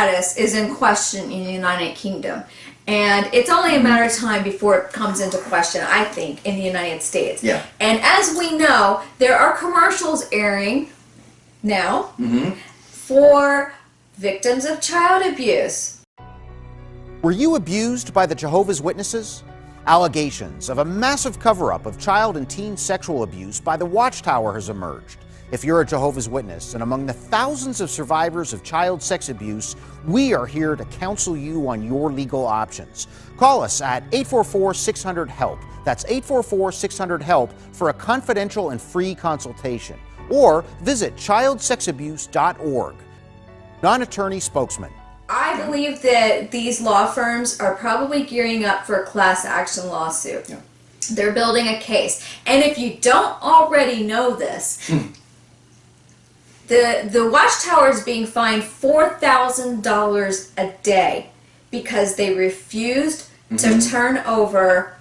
status is in question in the United Kingdom. And it's only a matter of time before it comes into question, I think, in the United States. Yeah. And as we know, there are commercials airing now for victims of child abuse. Were you abused by the Jehovah's Witnesses? Allegations of a massive cover-up of child and teen sexual abuse by the Watchtower has emerged. If you're a Jehovah's Witness and among the thousands of survivors of child sex abuse, we are here to counsel you on your legal options. Call us at 844-600-HELP. That's 844-600-HELP for a confidential and free consultation. Or visit childsexabuse.org. Non-attorney spokesman. I believe that these law firms are probably gearing up for a class action lawsuit. Yeah. They're building a case. And if you don't already know this, the Watchtower is being fined $4,000 a day because they refused to turn over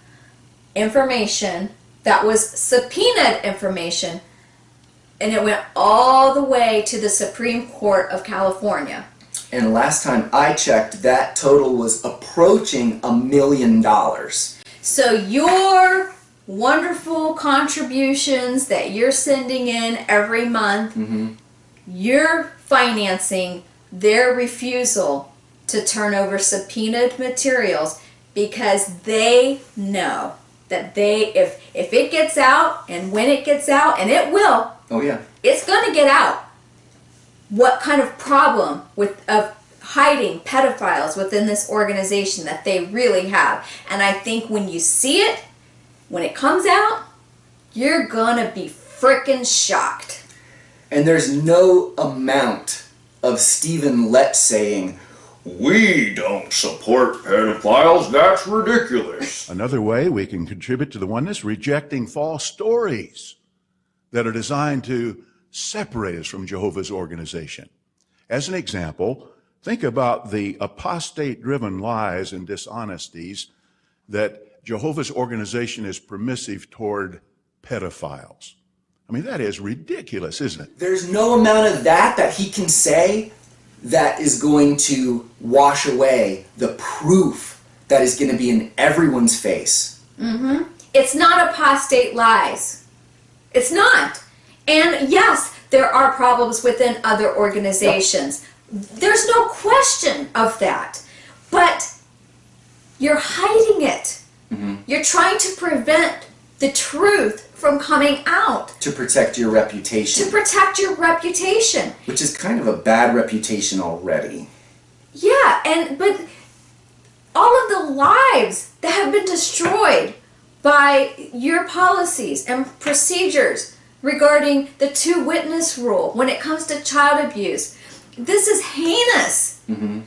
information that was subpoenaed information, and it went all the way to the Supreme Court of California. And last time I checked, that total was approaching $1 million. So your wonderful contributions that you're sending in every month, you're financing their refusal to turn over subpoenaed materials because they know that if it gets out, and when it gets out, and it will, Oh yeah. it's going to get out, what kind of problem of hiding pedophiles within this organization that they really have. And I think when you see it, when it comes out, you're going to be frickin' shocked. And there's no amount of Stephen Lett saying, "We don't support pedophiles, that's ridiculous." Another way we can contribute to the oneness, rejecting false stories that are designed to separate us from Jehovah's organization. As an example, think about the apostate-driven lies and dishonesties that Jehovah's organization is permissive toward pedophiles. I mean, that is ridiculous, isn't it? There's no amount of that he can say that is going to wash away the proof that is going to be in everyone's face. It's not apostate lies. It's not. And yes, there are problems within other organizations. There's no question of that. But you're hiding it. You're trying to prevent the truth from coming out. To protect your reputation. To protect your reputation. Which is kind of a bad reputation already. Yeah, but all of the lives that have been destroyed by your policies and procedures regarding the two-witness rule when it comes to child abuse, this is heinous. And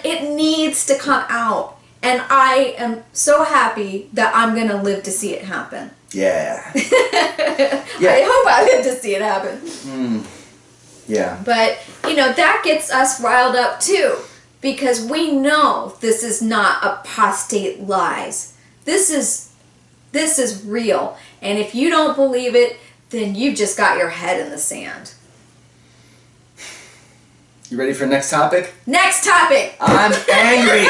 it needs to come out. And I am so happy that I'm going to live to see it happen. Yeah. I hope I live to see it happen. Yeah. But, that gets us riled up too. Because we know this is not apostate lies. This is real. And if you don't believe it, then you've just got your head in the sand. You ready for the next topic? Next topic! I'm angry!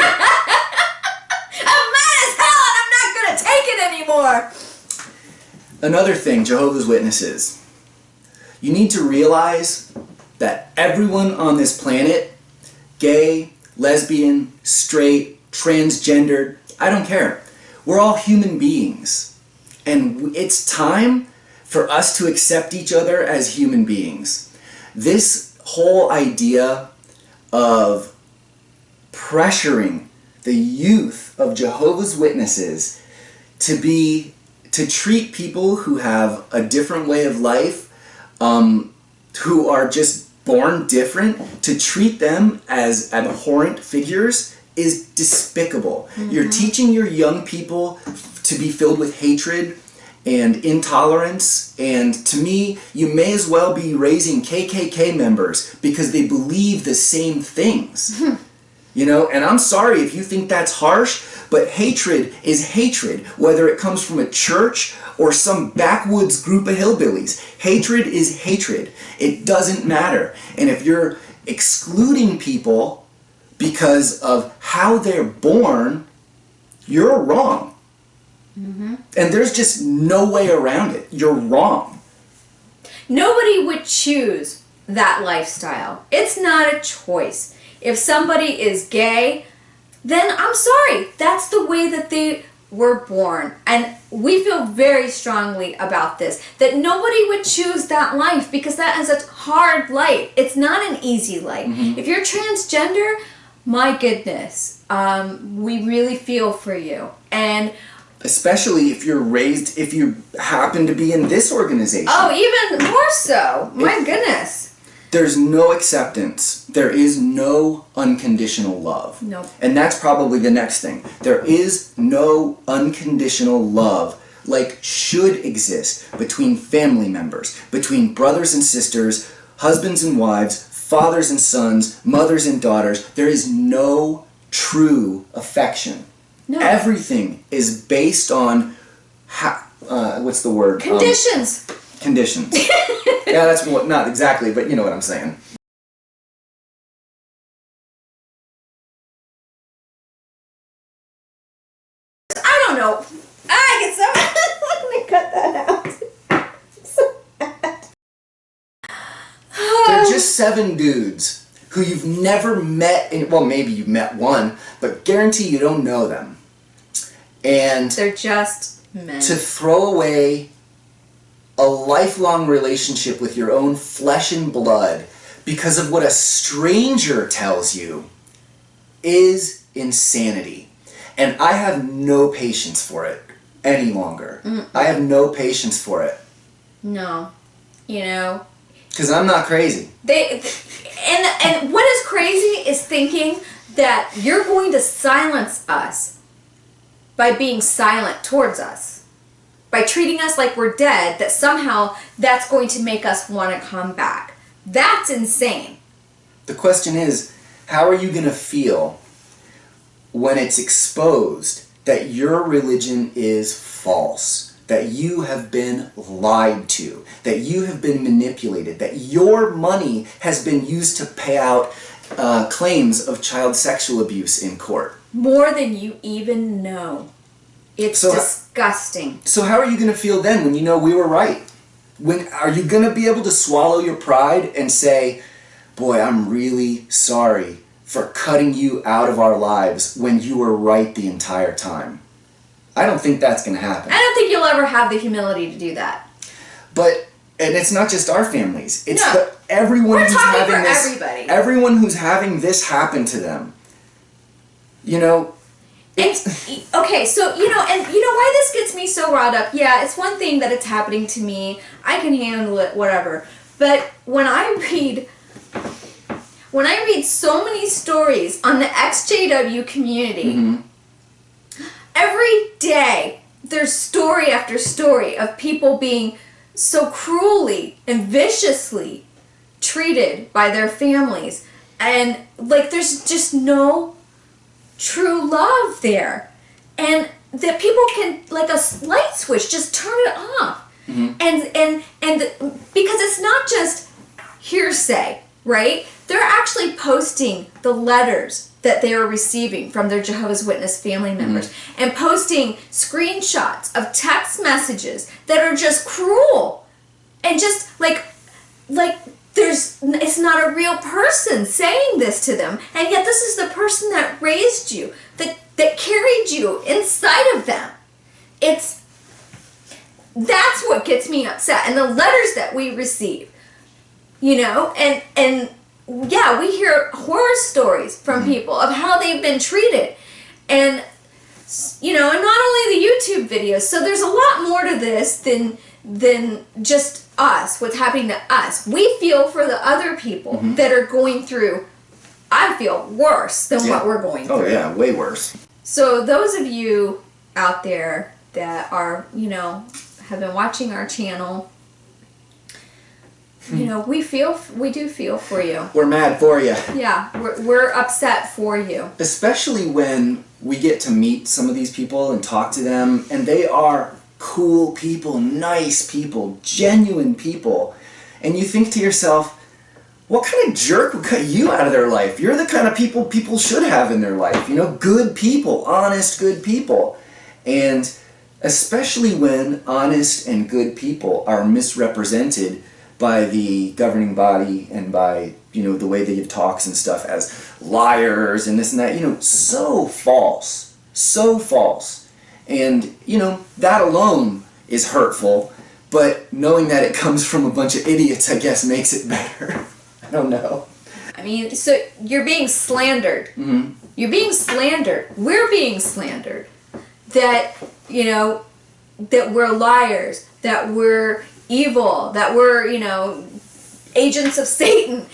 I'm mad as hell and I'm not going to take it anymore! Another thing, Jehovah's Witnesses. You need to realize that everyone on this planet, gay, lesbian, straight, transgendered, I don't care. We're all human beings. And it's time for us to accept each other as human beings. This whole idea of pressuring the youth of Jehovah's Witnesses to treat people who have a different way of life, who are just born different, to treat them as abhorrent figures is despicable. You're teaching your young people to be filled with hatred and intolerance, and to me, you may as well be raising KKK members because they believe the same things. And I'm sorry if you think that's harsh, but hatred is hatred, whether it comes from a church or some backwoods group of hillbillies. Hatred is hatred. It doesn't matter. And if you're excluding people because of how they're born, you're wrong. And there's just no way around it. You're wrong. Nobody would choose that lifestyle. It's not a choice. If somebody is gay, then I'm sorry. That's the way that they were born. And we feel very strongly about this, that nobody would choose that life because that is a hard life. It's not an easy life. If you're transgender, my goodness, we really feel for you. And especially if you happen to be in this organization. oh, even more so. My goodness. There's no acceptance. There is no unconditional love. Nope. And that's probably the next thing. There is no unconditional love like should exist between family members, between brothers and sisters, husbands and wives, fathers and sons, mothers and daughters. There is no true affection. No. Everything is based on, what's the word? Conditions. Conditions. Yeah, that's what, not exactly, but you know what I'm saying. I don't know. I get so let me cut that out. So bad. They're just 7 dudes who you've never met, well, maybe you've met one, but guarantee you don't know them. And They're just men. to throw away a lifelong relationship with your own flesh and blood because of what a stranger tells you is insanity. And I have no patience for it any longer. I have no patience for it. No. You know, Because I'm not crazy. And what is crazy is thinking that you're going to silence us by being silent towards us, by treating us like we're dead, that somehow that's going to make us want to come back. That's insane. The question is, how are you going to feel when it's exposed that your religion is false, that you have been lied to, that you have been manipulated, that your money has been used to pay out claims of child sexual abuse in court? More than you even know. It's disgusting. So how are you going to feel then when you know we were right? When are you going to be able to swallow your pride and say, boy, I'm really sorry for cutting you out of our lives when you were right the entire time? I don't think that's going to happen. I don't think you'll ever have the humility to do that. But, and it's not just our families. It's No. everyone We're who's talking having for this. everybody. Everyone who's having this happen to them. You know. Okay, so, you know why this gets me so riled up? Yeah, it's one thing that it's happening to me. I can handle it, whatever. But when I read so many stories on the Ex-JW community, every day there's story after story of people being so cruelly and viciously treated by their families. And, like, there's just no true love there. And that people can, like a light switch, just turn it off. And because it's not just hearsay, right? They're actually posting the letters that they are receiving from their Jehovah's Witness family members and posting screenshots of text messages that are just cruel and just like it's not a real person saying this to them, and yet this is the person that raised you, that carried you inside of them. That's what gets me upset. And the letters that we receive, and yeah, we hear horror stories from people of how they've been treated. And, and not only the YouTube videos. So there's a lot more to this than just us, what's happening to us. We feel for the other people that are going through, I feel, worse than what we're going through. Oh, yeah, way worse. So those of you out there that are, have been watching our channel, we do feel for you. We're mad for you. Yeah, we're upset for you. Especially when we get to meet some of these people and talk to them, and they are cool people, nice people, genuine people. And you think to yourself, what kind of jerk would cut you out of their life? You're the kind of people should have in their life. You know, good people, honest, good people. And especially when honest and good people are misrepresented by the governing body and by, you know, the way they give talks and stuff as liars and this and that, you know, so false. So false. And, you know, that alone is hurtful, but knowing that it comes from a bunch of idiots, I guess, makes it better. I don't know. I mean, so you're being slandered. Mm-hmm. You're being slandered. We're being slandered. That, you know, that we're liars, that we're evil, that we're, you know, agents of Satan.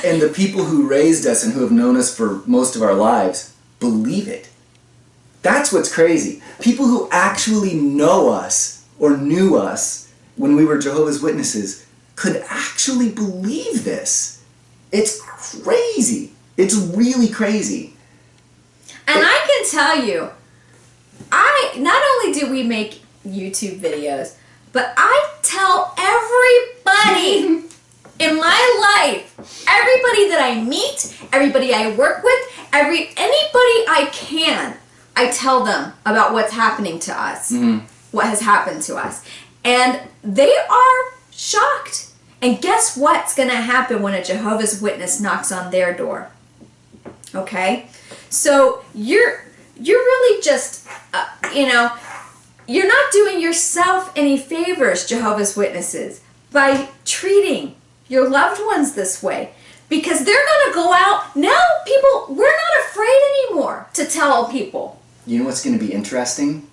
And the people who raised us and who have known us for most of our lives believe it. That's what's crazy. People who actually know us or knew us when we were Jehovah's Witnesses could actually believe this. It's crazy. It's really crazy. And I can tell you, not only do we make YouTube videos, but I tell everybody in my life, everybody that I meet, everybody I work with, anybody I can, I tell them about what's happening to us, what has happened to us. And they are shocked. And guess what's going to happen when a Jehovah's Witness knocks on their door? Okay? So you're really just, you know, you're not doing yourself any favors, Jehovah's Witnesses, by treating your loved ones this way. Because they're going to go out. Now we're not afraid anymore to tell people. You know what's going to be interesting?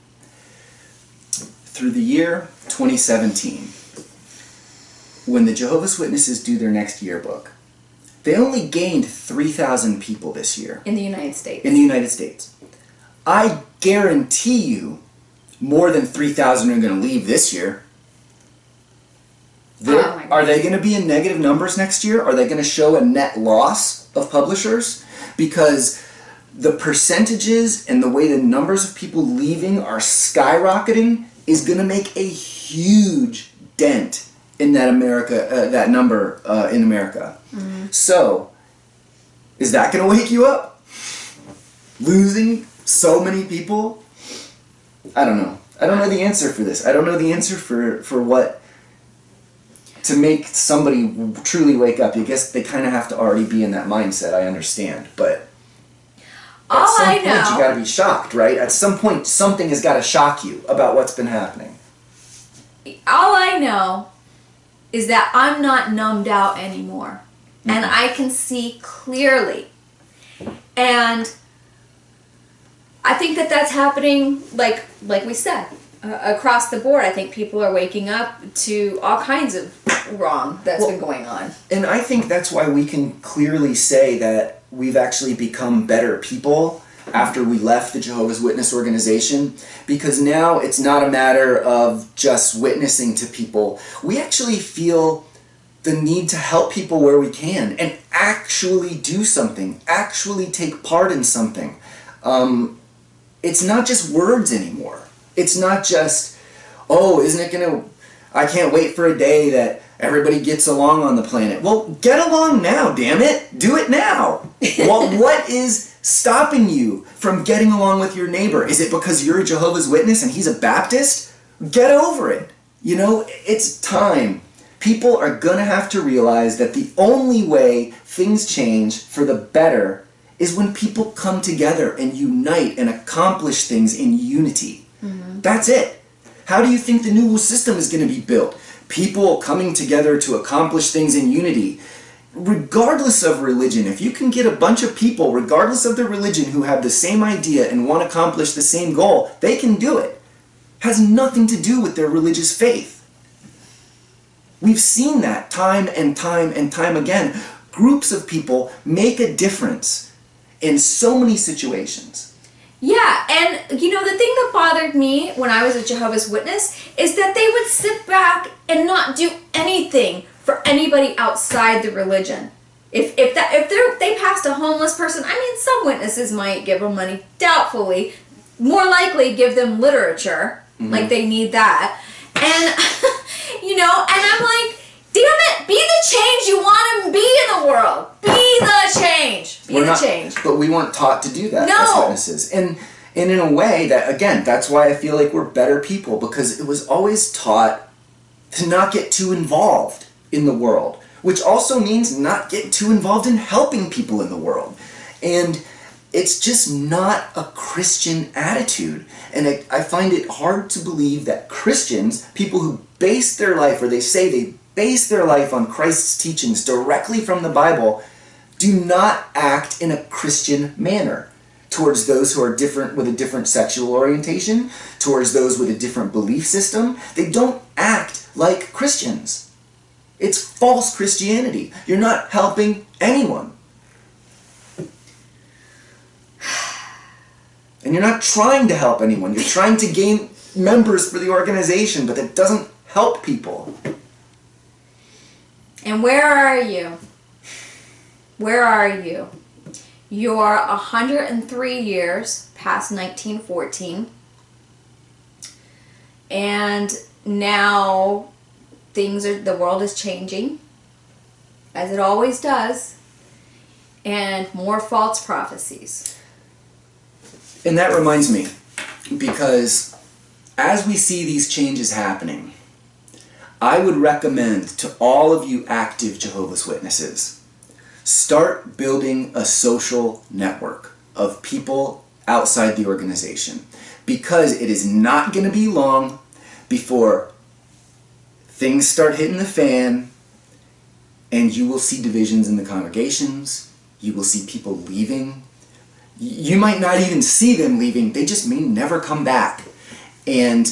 Through the year 2017, when the Jehovah's Witnesses do their next yearbook, they only gained 3,000 people this year. In the United States. In the United States. I guarantee you more than 3,000 are going to leave this year. Are they going to be in negative numbers next year? Are they going to show a net loss of publishers? Because the percentages and the way the numbers of people leaving are skyrocketing is going to make a huge dent in that number in America. Mm-hmm. So, is that going to wake you up? Losing so many people? I don't know. I don't know the answer for this. I don't know the answer for what to make somebody truly wake up. I guess they kind of have to already be in that mindset. I understand, but at some point you got to be shocked, right? At some point, something has got to shock you about what's been happening. All I know is that I'm not numbed out anymore. Mm-hmm. And I can see clearly. And I think that that's happening, like we said, across the board. I think people are waking up to all kinds of wrong that's been going on. And I think that's why we can clearly say that we've actually become better people after we left the Jehovah's Witness organization, because now it's not a matter of just witnessing to people. We actually feel the need to help people where we can and actually do something, actually take part in something. It's not just words anymore. It's not just, I can't wait for a day that everybody gets along on the planet. Well, get along now, damn it. Do it now. Well, what is stopping you from getting along with your neighbor? Is it because you're a Jehovah's Witness and he's a Baptist? Get over it. You know, it's time. People are going to have to realize that the only way things change for the better is when people come together and unite and accomplish things in unity. Mm-hmm. That's it. How do you think the new system is going to be built? People coming together to accomplish things in unity. Regardless of religion, if you can get a bunch of people, regardless of their religion, who have the same idea and want to accomplish the same goal, they can do it. Has nothing to do with their religious faith. We've seen that time and time and time again. Groups of people make a difference in so many situations. Yeah, and you know, the thing that bothered me when I was a Jehovah's Witness is that they would sit back and not do anything for anybody outside the religion. If they passed a homeless person, I mean, some witnesses might give them money, doubtfully. More likely give them literature, like they need that. And, you know, and I'm like, damn it, be the the change you want to be in the world. Be the change. Be the change. But we weren't taught to do that No. as witnesses. And in a way that, again, that's why I feel like we're better people, because it was always taught to not get too involved in the world, which also means not get too involved in helping people in the world. And it's just not a Christian attitude. And I find it hard to believe that Christians, people who base their life, or they say they base their life on Christ's teachings directly from the Bible, do not act in a Christian manner towards those who are different, with a different sexual orientation, towards those with a different belief system. They don't act like Christians. It's false Christianity. You're not helping anyone. And you're not trying to help anyone. You're trying to gain members for the organization, but that doesn't help people. And where are you? Where are you? You're 103 years past 1914. And now the world is changing, as it always does, and more false prophecies. And that reminds me, because as we see these changes happening, I would recommend to all of you active Jehovah's Witnesses, start building a social network of people outside the organization, because it is not going to be long before things start hitting the fan, and you will see divisions in the congregations. You will see people leaving. You might not even see them leaving. They just may never come back. And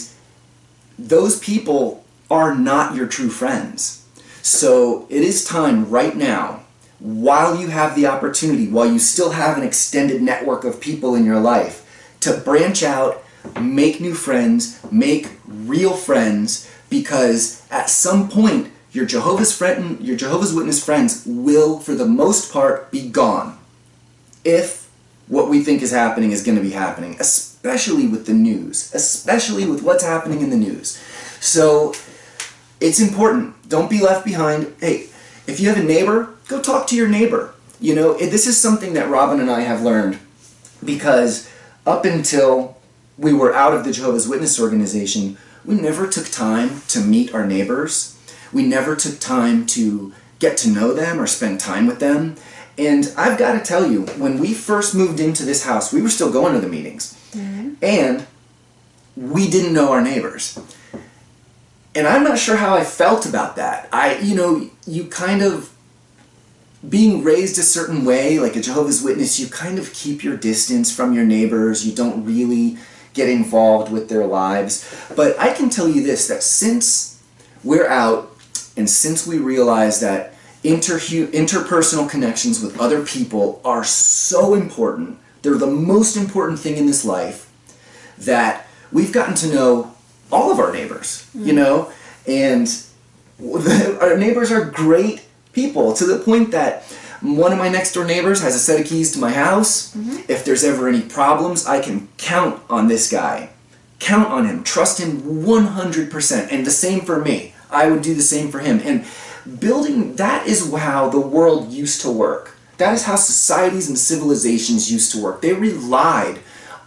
those people are not your true friends. So it is time right now, while you have the opportunity, while you still have an extended network of people in your life, to branch out, make new friends, make real friends, because at some point your Jehovah's Witness friends will, for the most part, be gone. If what we think is happening is going to be happening, especially with the news, especially with what's happening in the news. So it's important. Don't be left behind. Hey, if you have a neighbor, go talk to your neighbor. You know, this is something that Robin and I have learned, because up until we were out of the Jehovah's Witness organization, we never took time to meet our neighbors. We never took time to get to know them or spend time with them. And I've got to tell you, when we first moved into this house, we were still going to the meetings. Mm-hmm. And we didn't know our neighbors. And I'm not sure how I felt about that. You kind of, being raised a certain way, like a Jehovah's Witness, you kind of keep your distance from your neighbors. You don't really get involved with their lives. But I can tell you this, that since we're out, and since we realize that interpersonal connections with other people are so important, they're the most important thing in this life, that we've gotten to know all of our neighbors, you know, and our neighbors are great people, to the point that one of my next door neighbors has a set of keys to my house. Mm-hmm. If there's ever any problems, I can count on this guy. Count on him. Trust him 100%. And the same for me. I would do the same for him. And building, that is how the world used to work. That is how societies and civilizations used to work. They relied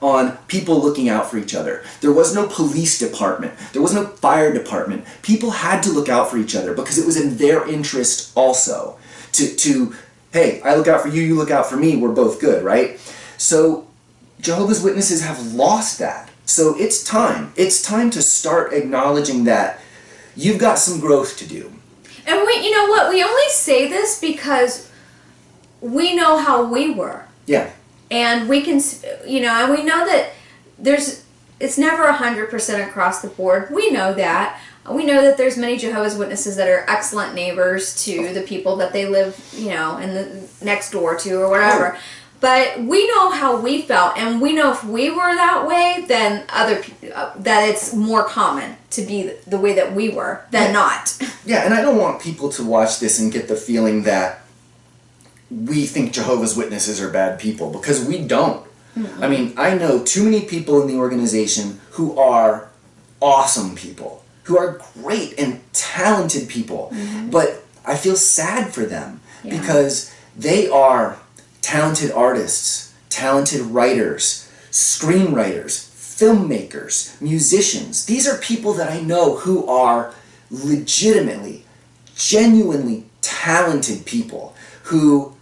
on people looking out for each other. There was no police department. There was no fire department. People had to look out for each other because it was in their interest also to hey, I look out for you, you look out for me, we're both good, right? So Jehovah's Witnesses have lost that. So it's time. It's time to start acknowledging that you've got some growth to do. And you know what? We only say this because we know how we were. Yeah. And we can, and we know that it's never 100% across the board. We know that. We know that there's many Jehovah's Witnesses that are excellent neighbors to the people that they live, in the next door to or whatever. Oh. But we know how we felt, and we know if we were that way, then other people, that it's more common to be the way that we were than not. Yeah, and I don't want people to watch this and get the feeling that we think Jehovah's Witnesses are bad people, because we don't. Mm-hmm. I mean, I know too many people in the organization who are awesome people, who are great and talented people. Mm-hmm. But I feel sad for them Yeah. because they are talented artists, talented writers, screenwriters, filmmakers, musicians. These are people that I know who are legitimately, genuinely talented people who,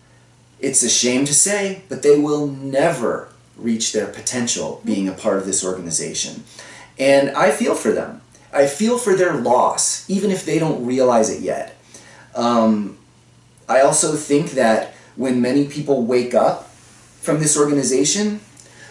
it's a shame to say, but they will never reach their potential being a part of this organization. And I feel for them. I feel for their loss, even if they don't realize it yet. I also think that when many people wake up from this organization,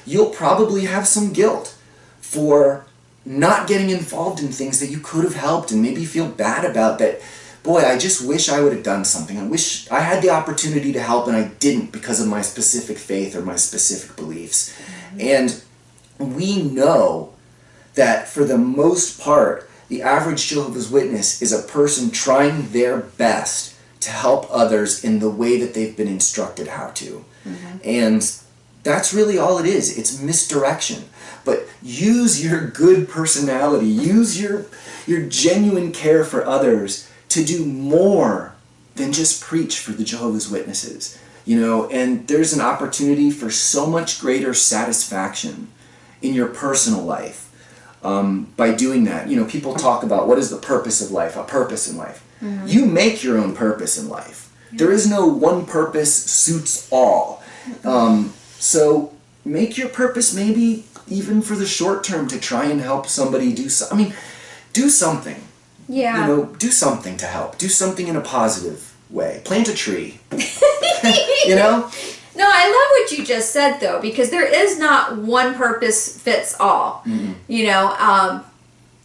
you'll probably have some guilt for not getting involved in things that you could have helped and maybe feel bad about that. Boy, I just wish I would have done something. I wish I had the opportunity to help and I didn't because of my specific faith or my specific beliefs. And we know that for the most part, the average Jehovah's Witness is a person trying their best to help others in the way that they've been instructed how to. And that's really all it is. It's misdirection. But use your good personality, use your genuine care for others to do more than just preach for the Jehovah's Witnesses. You know, and there's an opportunity for so much greater satisfaction in your personal life by doing that. You know, people talk about what is the purpose of life, a purpose in life. You make your own purpose in life. There is no one purpose suits all. So make your purpose maybe even for the short term to try and help somebody do something. I mean, do something. Yeah. You know, do something to help. Do something in a positive way. Plant a tree. You know? No, I love what you just said, though, because there is not one purpose fits all. You know,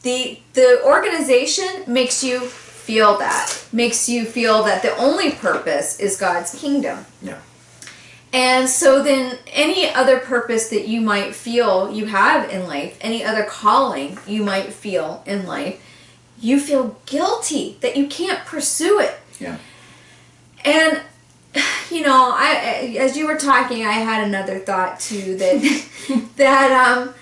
the organization makes you feel that. Makes you feel that the only purpose is God's kingdom. Yeah. And so then any other purpose that you might feel you have in life, any other calling you might feel in life, you feel guilty that you can't pursue it. Yeah. And, you know, as you were talking, I had another thought too that,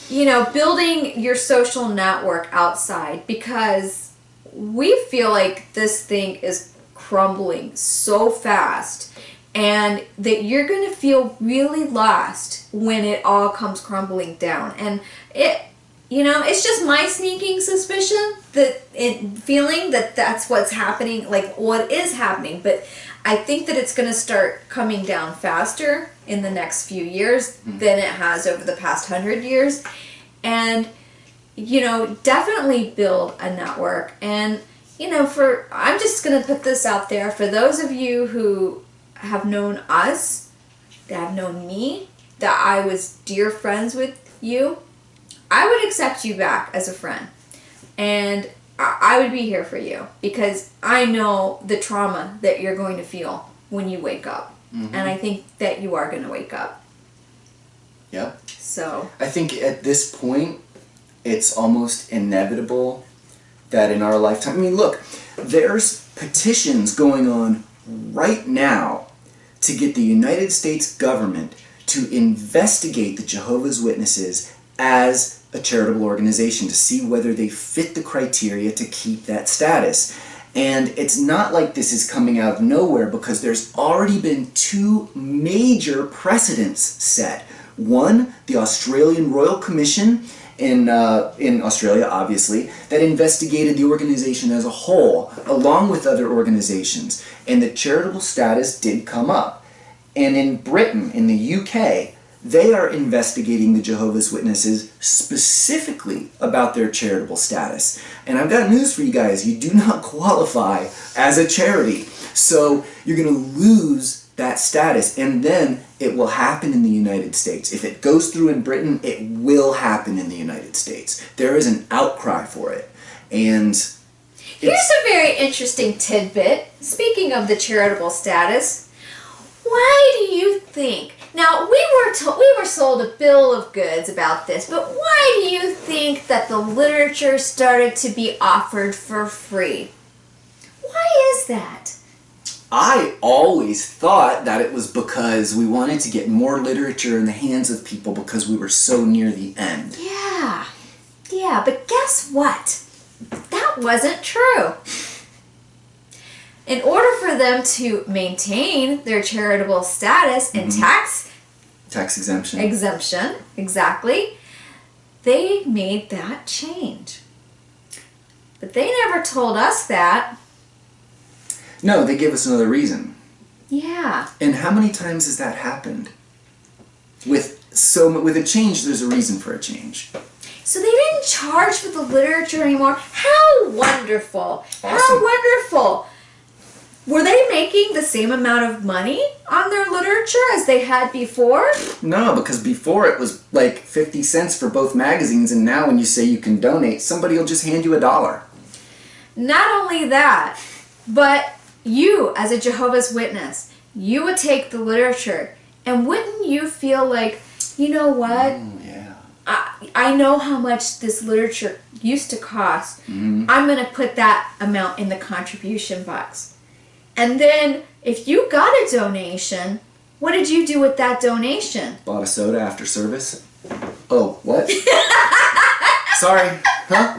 you know, building your social network outside, because we feel like this thing is crumbling so fast and that you're going to feel really lost when it all comes crumbling down. And it, you know, it's just my sneaking suspicion feeling that that's what's happening, like what is happening. But I think that it's going to start coming down faster in the next few years than it has over the past 100 years. And, you know, definitely build a network. And, you know, I'm just going to put this out there for those of you who have known us, that have known me, that I was dear friends with you, I would accept you back as a friend. And I would be here for you because I know the trauma that you're going to feel when you wake up. And I think that you are going to wake up. Yep. So I think at this point, it's almost inevitable that in our lifetime, I mean, look, there's petitions going on right now to get the United States government to investigate the Jehovah's Witnesses as a charitable organization to see whether they fit the criteria to keep that status. And it's not like this is coming out of nowhere because there's already been two major precedents set. One, the Australian Royal Commission in Australia, obviously, that investigated the organization as a whole, along with other organizations. And the charitable status did come up. And in Britain, in the UK, they are investigating the Jehovah's Witnesses specifically about their charitable status. And I've got news for you guys. You do not qualify as a charity. So you're going to lose that status, and then it will happen in the United States. If it goes through in Britain, it will happen in the United States. There is an outcry for it. And here's a very interesting tidbit. Speaking of the charitable status, why do you think? Now we were sold a bill of goods about this, but why do you think that the literature started to be offered for free? Why is that? I always thought that it was because we wanted to get more literature in the hands of people because we were so near the end. Yeah, but guess what? That wasn't true. in order for them to maintain their charitable status and tax exemption, exactly, they made that change. But they never told us that. No, they gave us another reason. Yeah. And how many times has that happened? With a change, there's a reason for a change. So they didn't charge for the literature anymore. How wonderful. Awesome. How wonderful. Were they making the same amount of money on their literature as they had before? No, because before it was like 50 cents for both magazines, and now when you say you can donate, somebody will just hand you $1. Not only that, but you, as a Jehovah's Witness, you would take the literature, and wouldn't you feel like, you know what? Yeah. I know how much this literature used to cost. I'm going to put that amount in the contribution box. And then, if you got a donation, what did you do with that donation? Bought a soda after service? Oh, what? Sorry. Huh?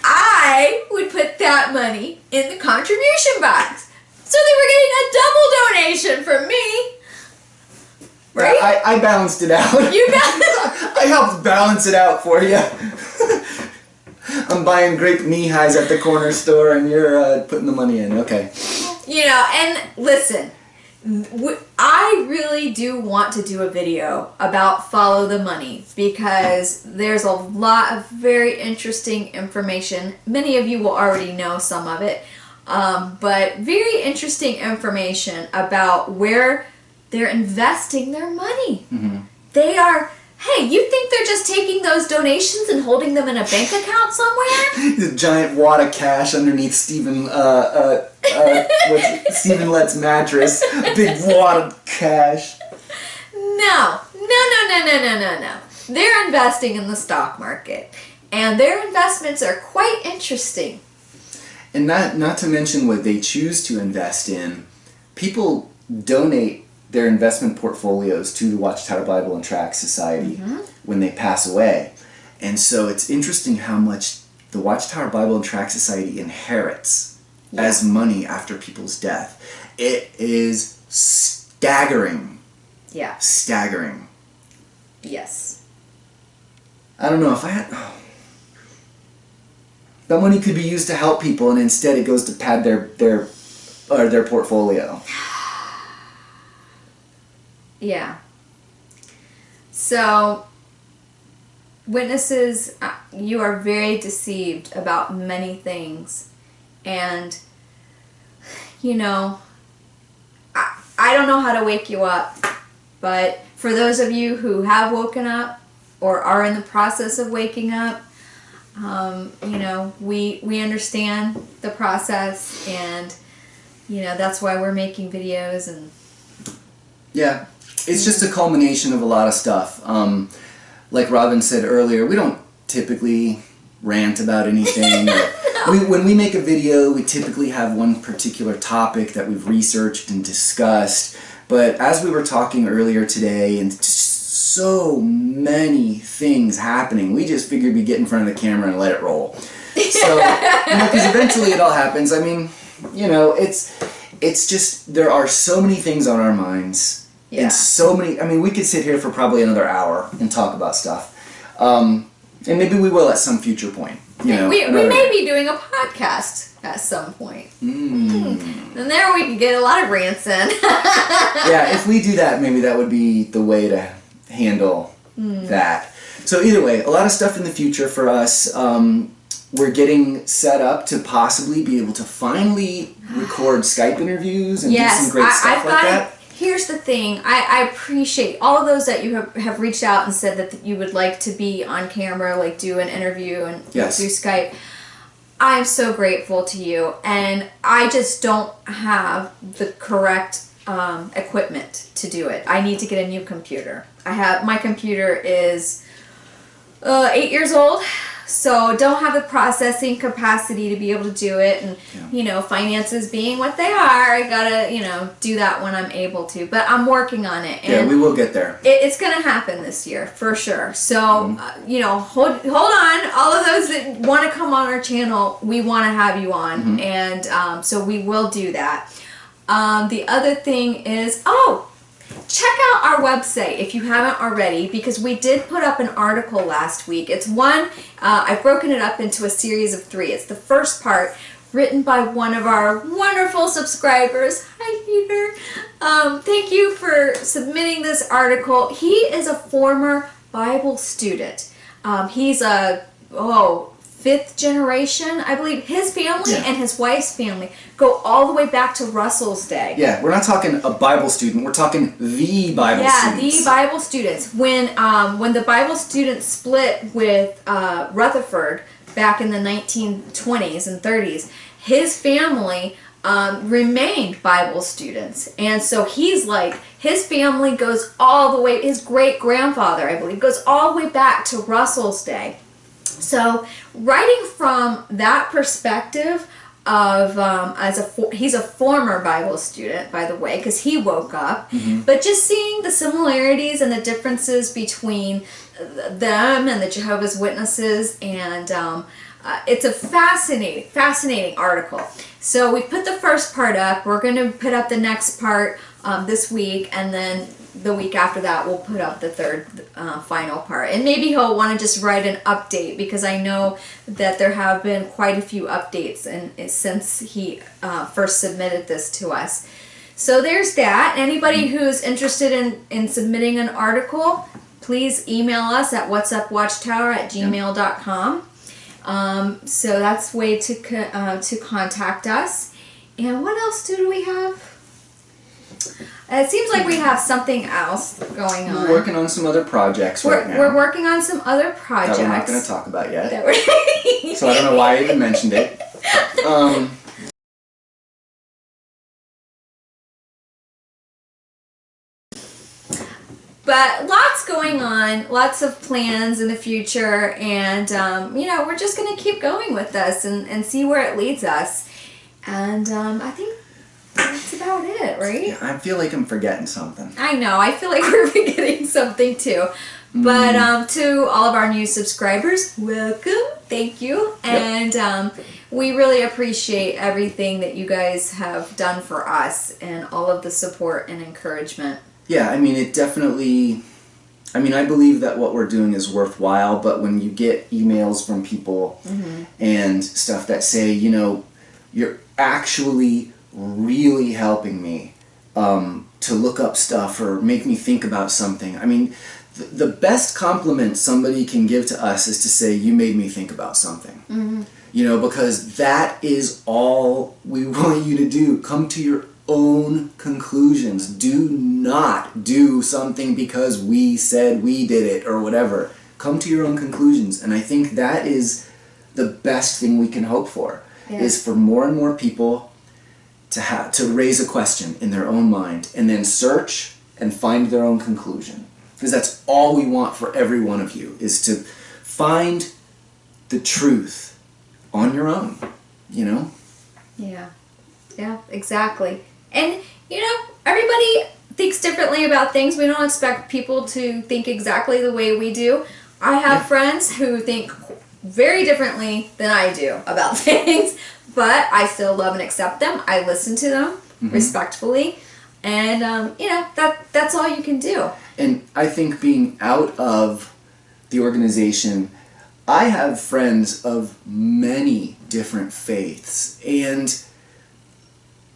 I would put that money in the contribution box. So they were getting a double donation from me. Right? Yeah, I balanced it out. You got I helped balance it out for you. I'm buying grape knee-highs at the corner store, and you're putting the money in. Okay. You know, and listen, I really do want to do a video about Follow the Money, because there's a lot of very interesting information. Many of you will already know some of it, but very interesting information about where they're investing their money. They are... Hey, you think they're just taking those donations and holding them in a bank account somewhere? The giant wad of cash underneath Stephen Lett's mattress. A big wad of cash. No. They're investing in the stock market, and their investments are quite interesting. And not to mention what they choose to invest in. People donate their investment portfolios to the Watchtower Bible and Tract Society when they pass away. And so it's interesting how much the Watchtower Bible and Tract Society inherits as money after people's death. It is staggering. Yeah. Staggering. Yes. I don't know if I had... That money could be used to help people, and instead it goes to pad their portfolio. Yeah. So, witnesses, you are very deceived about many things. And, you know, I don't know how to wake you up. But for those of you who have woken up or are in the process of waking up, you know, we understand the process, and, you know, that's why we're making videos. And yeah. It's just a culmination of a lot of stuff. Like Robin said earlier, we don't typically rant about anything. When we make a video, we typically have one particular topic that we've researched and discussed. But as we were talking earlier today, and just so many things happening, we just figured we'd get in front of the camera and let it roll. So, you know, because eventually it all happens. I mean, you know, it's just, there are so many things on our minds. Yeah. And so many, I mean, we could sit here for probably another hour and talk about stuff. And maybe we will at some future point. You know, we may be doing a podcast at some point. And there we can get a lot of rants in. Yeah, if we do that, maybe that would be the way to handle that. So either way, a lot of stuff in the future for us. We're getting set up to possibly be able to finally record Skype interviews and do some great stuff like that. Here's the thing. I appreciate all of those that you have reached out and said that you would like to be on camera, like do an interview and do Skype. I'm so grateful to you, and I just don't have the correct equipment to do it. I need to get a new computer. My computer is 8 years old, So don't have the processing capacity to be able to do it, and finances being what they are, I gotta do that when I'm able to. But I'm working on it, and we will get there. It's gonna happen this year for sure. So hold on, all of those that want to come on our channel, we want to have you on, and so we will do that. The other thing is, check out our website if you haven't already, because we did put up an article last week. It's I've broken it up into a series of 3. It's the first part, written by one of our wonderful subscribers. Hi, Peter. Thank you for submitting this article. He is a former Bible student. He's a 5th generation, I believe. His family and his wife's family go all the way back to Russell's day. Yeah, we're not talking a Bible student. We're talking the Bible students. Yeah, the Bible students. When the Bible students split with Rutherford back in the 1920s and 30s, his family remained Bible students. And so he's like, his family goes all the way, his great-grandfather, I believe, goes all the way back to Russell's day. So, writing from that perspective of he's a former Bible student, by the way, because he woke up, but just seeing the similarities and the differences between them and the Jehovah's Witnesses, and it's a fascinating article. So we put the first part up. We're going to put up the next part this week, and then the week after that we'll put up the third final part. And maybe he'll want to just write an update, because I know that there have been quite a few updates since he first submitted this to us. So there's that. Anybody who's interested in submitting an article, please email us at whatsupwatchtower@gmail.com. So that's a way to contact us. And what else do we have? It seems like we have something else going on. We're working on some other projects right now. We're working on some other projects that we're not going to talk about yet. So I don't know why I even mentioned it. But lots going on, lots of plans in the future, and we're just going to keep going with this and see where it leads us. And I think that's about it, right? Yeah, I feel like I'm forgetting something. I know. I feel like we're forgetting something too. But to all of our new subscribers, welcome. Thank you. And we really appreciate everything that you guys have done for us and all of the support and encouragement. Yeah, I mean, it definitely... I mean, I believe that what we're doing is worthwhile, but when you get emails from people and stuff that say, you're actually really helping me to look up stuff or make me think about something. I mean, the best compliment somebody can give to us is to say, you made me think about something. Because that is all we want you to do. Come to your own conclusions. Do not do something because we said we did it or whatever. Come to your own conclusions. And I think that is the best thing we can hope for, is for more and more people to raise a question in their own mind and then search and find their own conclusion. Because that's all we want for every one of you, is to find the truth on your own, Yeah, exactly. And, everybody thinks differently about things. We don't expect people to think exactly the way we do. I have friends who think very differently than I do about things, but I still love and accept them. I listen to them respectfully, and, that's all you can do. And I think being out of the organization, I have friends of many different faiths, and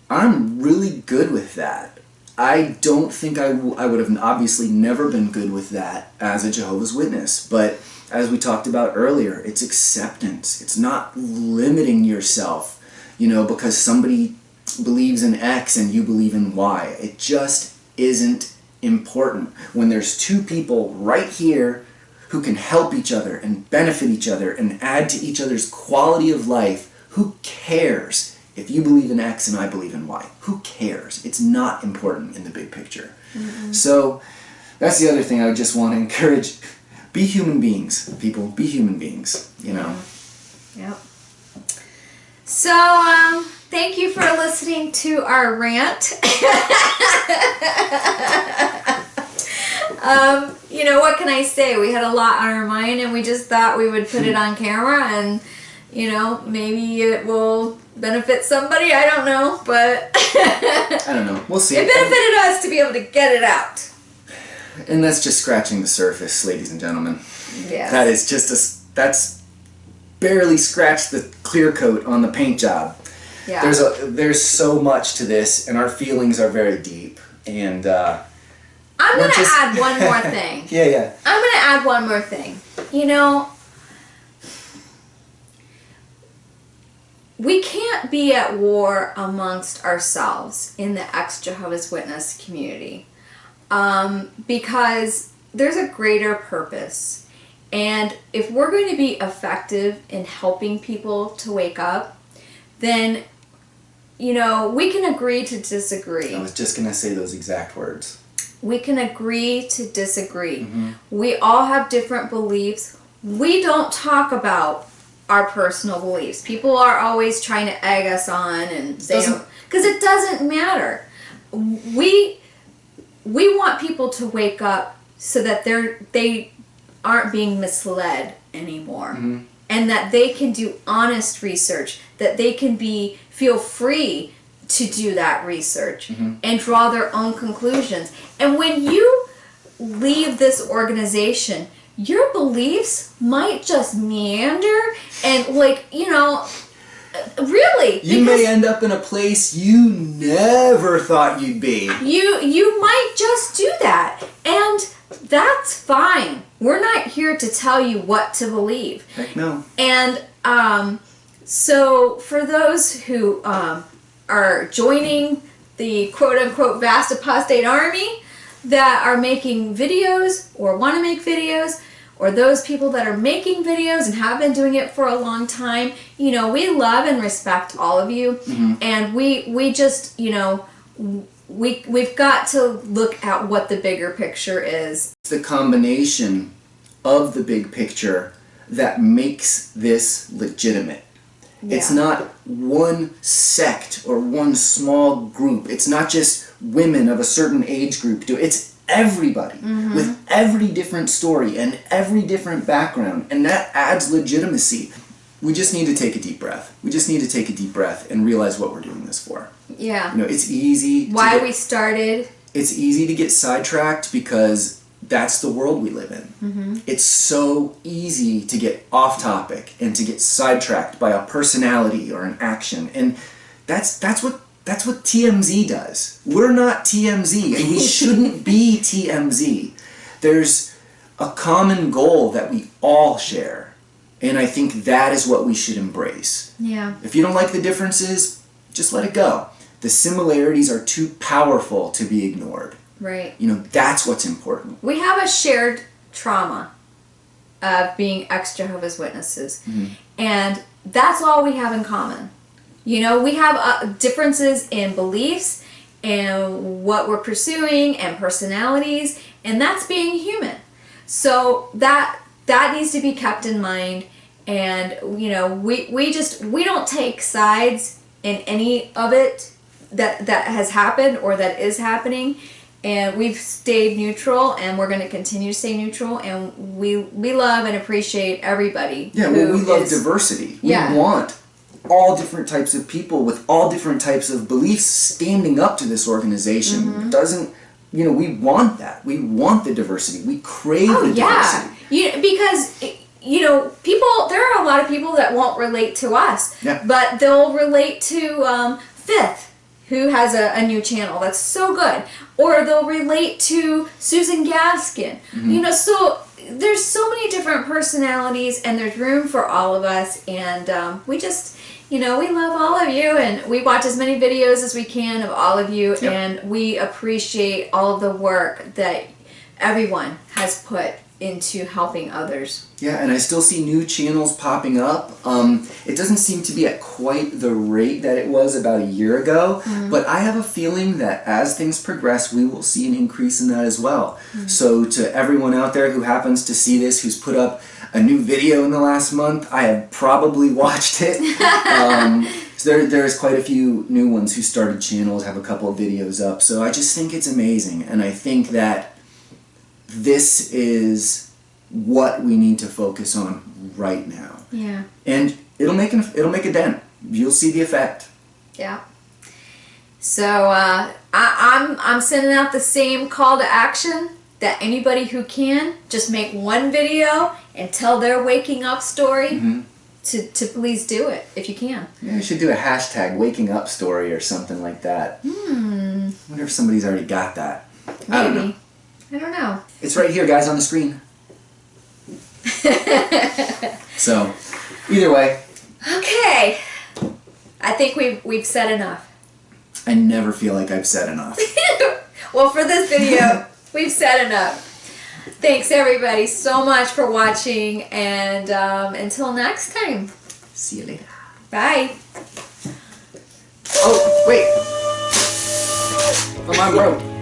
I'm really good with that. I don't think I would have obviously never been good with that as a Jehovah's Witness, but as we talked about earlier, it's acceptance. It's not limiting yourself, because somebody believes in X and you believe in Y. It just isn't important. When there's two people right here who can help each other and benefit each other and add to each other's quality of life, who cares if you believe in X and I believe in Y? Who cares? It's not important in the big picture. So that's the other thing I would just want to encourage Be human beings, people. Be human beings, you know. Yep. So, thank you for listening to our rant. You know, what can I say? We had a lot on our mind, and we just thought we would put it on camera, and, you know, maybe it will benefit somebody. I don't know, but I don't know. We'll see. It benefited us to be able to get it out. And that's just scratching the surface, ladies and gentlemen. Yeah. That is just that's barely scratched the clear coat on the paint job. Yeah. There's so much to this, and our feelings are very deep. And I'm going to add one more thing. Yeah. I'm going to add one more thing. You know, we can't be at war amongst ourselves in the ex-Jehovah's Witness community because there's a greater purpose. And if we're going to be effective in helping people to wake up, then, you know, we can agree to disagree. I was just going to say those exact words. We can agree to disagree. Mm-hmm. We all have different beliefs. We don't talk about our personal beliefs. People are always trying to egg us on and say, because it doesn't matter. We want people to wake up so that they aren't being misled anymore. Mm-hmm. And that they can do honest research, that they can feel free to do that research mm-hmm. and draw their own conclusions. And when you leave this organization, your beliefs might just meander and, like, you know, really. You may end up in a place you never thought you'd be. You might just do that. And that's fine. We're not here to tell you what to believe. Heck no. And so for those who are joining the quote-unquote vast apostate army that are making videos or want to make videos, or those people that are making videos and have been doing it for a long time, you know, we love and respect all of you. Mm-hmm. And we just, you know, we've got to look at what the bigger picture is. It's the combination of the big picture that makes this legitimate. Yeah. It's not one sect or one small group. It's not just women of a certain age group. It's everybody mm-hmm. with every different story and every different background. And that adds legitimacy. We just need to take a deep breath. We just need to take a deep breath and realize what we're doing this for. Yeah. You know, it's easy. We started. It's easy to get sidetracked because that's the world we live in. Mm-hmm. It's so easy to get off topic and to get sidetracked by a personality or an action, and that's what TMZ does. We're not TMZ, and we shouldn't be TMZ. There's a common goal that we all share, and I think that is what we should embrace. Yeah. If you don't like the differences, just let it go. The similarities are too powerful to be ignored. Right. You know, that's what's important. We have a shared trauma of being ex-Jehovah's Witnesses. Mm-hmm. And that's all we have in common. You know, we have differences in beliefs and what we're pursuing and personalities, and that's being human. So that needs to be kept in mind. And, you know, we don't take sides in any of it that has happened or that is happening. And we've stayed neutral, and we're going to continue to stay neutral, and we love and appreciate everybody. Yeah, well, we love diversity. We want all different types of people with all different types of beliefs standing up to this organization. Mm-hmm. We want that. We want the diversity. We crave the diversity. Because, you know, there are a lot of people that won't relate to us, but they'll relate to Fifth, who has a new channel that's so good, or they'll relate to Susan Gaskin. Mm-hmm. You know, so there's so many different personalities, and there's room for all of us, and we just, you know, we love all of you, and we watch as many videos as we can of all of you, and we appreciate all of the work that everyone has put into helping others. Yeah, and I still see new channels popping up. It doesn't seem to be at quite the rate that it was about a year ago, but I have a feeling that as things progress, we will see an increase in that as well. So to everyone out there who happens to see this, who's put up a new video in the last month, I have probably watched it. So there's quite a few new ones who started channels, have a couple of videos up. So I just think it's amazing, and I think that this is what we need to focus on right now. Yeah. And it'll make a dent. You'll see the effect. Yeah. So I'm sending out the same call to action that anybody who can just make one video and tell their waking up story. To please do it if you can. Yeah, you should do a hashtag waking up story or something like that. I wonder if somebody's already got that. Maybe. I don't know. I don't know. It's right here, guys, on the screen. So, either way. Okay. I think we've said enough. I never feel like I've said enough. Well, for this video, we've said enough. Thanks everybody so much for watching, and until next time. See you later. Bye. Oh, wait. My mom broke.